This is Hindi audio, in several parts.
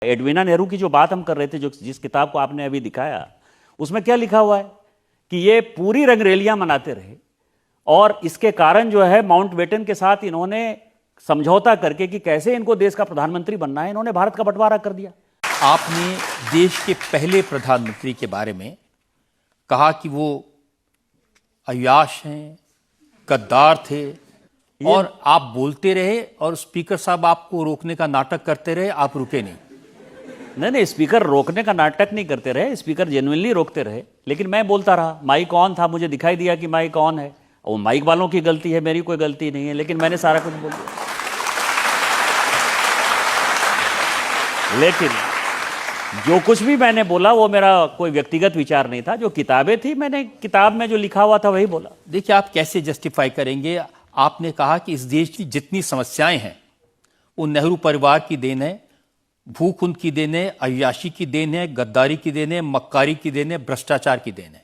एडवीना नेहरू की जो बात हम कर रहे थे, जो जिस किताब को आपने अभी दिखाया, उसमें क्या लिखा हुआ है कि ये पूरी रंगरेलियां मनाते रहे और इसके कारण जो है माउंटबेटन के साथ इन्होंने समझौता करके कि कैसे इनको देश का प्रधानमंत्री बनना है, इन्होंने भारत का बंटवारा कर दिया। आपने देश के पहले प्रधानमंत्री के बारे में कहा कि वो अय्याश हैं, गद्दार थे, और आप बोलते रहे और स्पीकर साहब आपको रोकने का नाटक करते रहे, आप रुके नहीं। नहीं, स्पीकर रोकने का नाटक नहीं करते रहे, स्पीकर जेन्युइनली रोकते रहे, लेकिन मैं बोलता रहा। माइक ऑन था, मुझे दिखाई दिया कि माइक ऑन है, वो माइक वालों की गलती है, मेरी कोई गलती नहीं है, लेकिन मैंने सारा कुछ बोल दिया। लेकिन जो कुछ भी मैंने बोला वो मेरा कोई व्यक्तिगत विचार नहीं था, जो किताबें थी मैंने किताब में जो लिखा हुआ था वही बोला। देखिए, आप कैसे जस्टिफाई करेंगे? आपने कहा कि इस देश की जितनी समस्याएं हैं वो नेहरू परिवार की देन है, भूख उनकी देन है, अय्याशी की देन है, गद्दारी की देन है, मक्कारी की देन है, भ्रष्टाचार की देन है।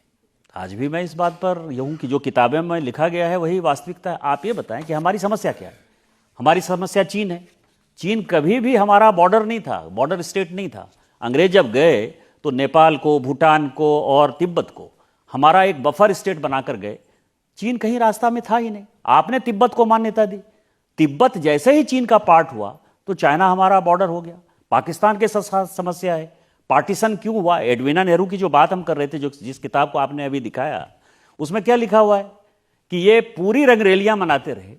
आज भी मैं इस बात पर यूं कि जो किताबें में लिखा गया है वही वास्तविकता है। आप ये बताएं कि हमारी समस्या क्या है? हमारी समस्या चीन है। चीन कभी भी हमारा बॉर्डर नहीं था, बॉर्डर स्टेट नहीं था। अंग्रेज जब गए तो नेपाल को, भूटान को और तिब्बत को हमारा एक बफर स्टेट बनाकर गए। चीन कहीं रास्ता में था ही नहीं। आपने तिब्बत को मान्यता दी। तिब्बत जैसे ही चीन का पार्ट हुआ तो चाइना हमारा बॉर्डर हो गया। पाकिस्तान के साथ समस्या है। पार्टीशन क्यों हुआ? एडवीना नेहरू की जो बात हम कर रहे थे, जो जिस किताब को आपने अभी दिखाया, उसमें क्या लिखा हुआ है कि ये पूरी रंगरेलियां मनाते रहे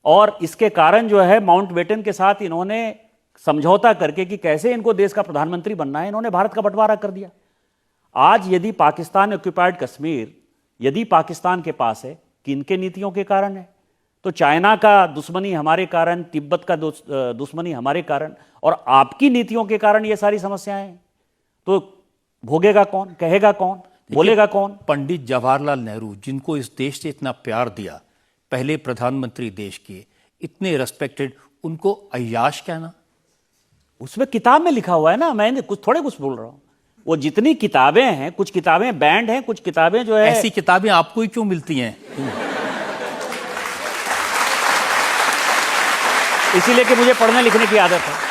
और इसके कारण जो है माउंटबेटन के साथ इन्होंने समझौता करके कि कैसे इनको देश का प्रधानमंत्री बनना है, इन्होंने भारत का बंटवारा कर दिया। आज यदि पाकिस्तान ऑक्युपाइड कश्मीर यदि पाकिस्तान के पास है, किनके नीतियों के कारण है? तो चाइना का दुश्मनी हमारे कारण, तिब्बत का दुश्मनी हमारे कारण और आपकी नीतियों के कारण ये सारी समस्याएं हैं। तो भोगेगा कौन, कहेगा कौन, बोलेगा कौन? पंडित जवाहरलाल नेहरू, जिनको इस देश से इतना प्यार दिया, पहले प्रधानमंत्री देश के, इतने रेस्पेक्टेड, उनको अय्याश कहना? उसमें किताब में लिखा हुआ है ना, मैंने कुछ बोल रहा हूं। वो जितनी किताबें हैं, कुछ किताबें बैंड हैं, कुछ किताबें जो है। ऐसी किताबें आपको ही क्यों मिलती हैं? इसीलिए कि मुझे पढ़ने लिखने की आदत है।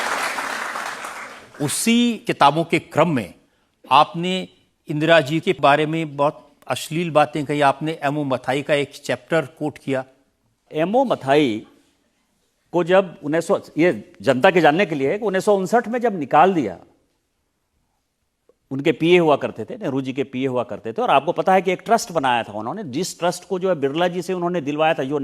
उसी किताबों के क्रम में आपने इंदिरा जी के बारे में बहुत अश्लील बातें कही। आपने एमओ मथाई का एक चैप्टर कोट किया। एमओ मथाई को जब 1900, ये जनता के जानने के लिए है कि 1959 में जब निकाल दिया, उनके पीए हुआ करते थे, नेहरू जी के पीए हुआ करते थे, और आपको पता है कि एक ट्रस्ट बनाया था उन्होंने, जिस ट्रस्ट को जो है बिरला जी से उन्होंने दिलवाया था, जो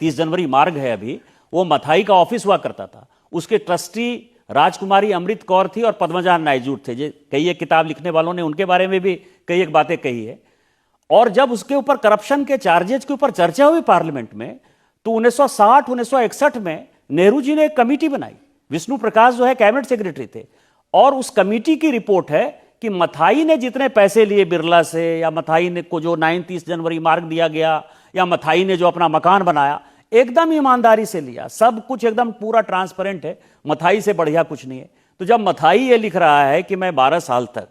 30 जनवरी मार्ग है अभी, वो मथाई का ऑफिस हुआ करता था। उसके ट्रस्टी राजकुमारी अमृत कौर थी और पद्मजा नायजूट थे। कई एक किताब लिखने वालों ने उनके बारे में भी कई एक बातें कही है। और जब उसके ऊपर करप्शन के चार्जेस के ऊपर चर्चा हुई पार्लियामेंट में, तो 1960 1961 में नेहरू जी ने एक कमेटी बनाई। विष्णु प्रकाश जो है कैबिनेट सेक्रेटरी थे, और उस कमेटी की रिपोर्ट है कि मथाई ने जितने पैसे लिए बिरला से, या मथाई ने को जो 30 जनवरी मार्ग दिया गया, या मथाई ने जो अपना मकान बनाया, एकदम ईमानदारी से लिया। सब कुछ एकदम पूरा ट्रांसपेरेंट है। मथाई से बढ़िया कुछ नहीं है। तो जब मथाई ये लिख रहा है कि मैं 12 साल तक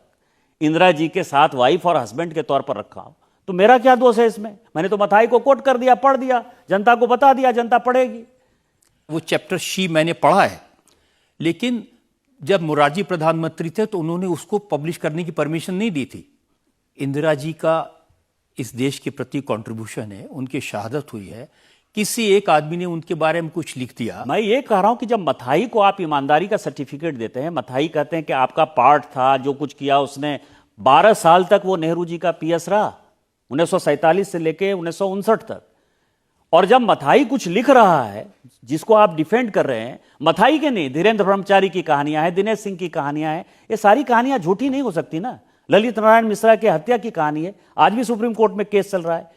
इंदिरा जी के साथ वाइफ और हस्बैंड के तौर पर रखा हूं, तो मेरा क्या दोष है इसमें? मैंने तो मथाई को कोट कर दिया, पढ़ दिया, जनता को बता दिया, जनता पढ़ेगी। वो चैप्टर शी मैंने पढ़ा है, लेकिन जब मोरारजी प्रधानमंत्री थे तो उन्होंने उसको पब्लिश करने की परमिशन नहीं दी थी। इंदिरा जी का इस देश के प्रति कंट्रीब्यूशन है, उनकी शहादत हुई है, किसी एक आदमी ने उनके बारे में कुछ लिख दिया। मैं ये कह रहा हूं कि जब मथाई को आप ईमानदारी का सर्टिफिकेट देते हैं, मथाई कहते हैं कि आपका पार्ट था, जो कुछ किया उसने, 12 साल तक वो नेहरू जी का पीएस रहा, 1947 से लेके 1959 तक। और जब मथाई कुछ लिख रहा है जिसको आप डिफेंड कर रहे हैं, मथाई के नहीं, धीरेन्द्र ब्रह्मचारी की कहानियां हैं, दिनेश सिंह की कहानियां हैं, ये सारी कहानियां झूठी नहीं हो सकती ना। ललित नारायण मिश्रा की हत्या की कहानी है, आज भी सुप्रीम कोर्ट में केस चल रहा है।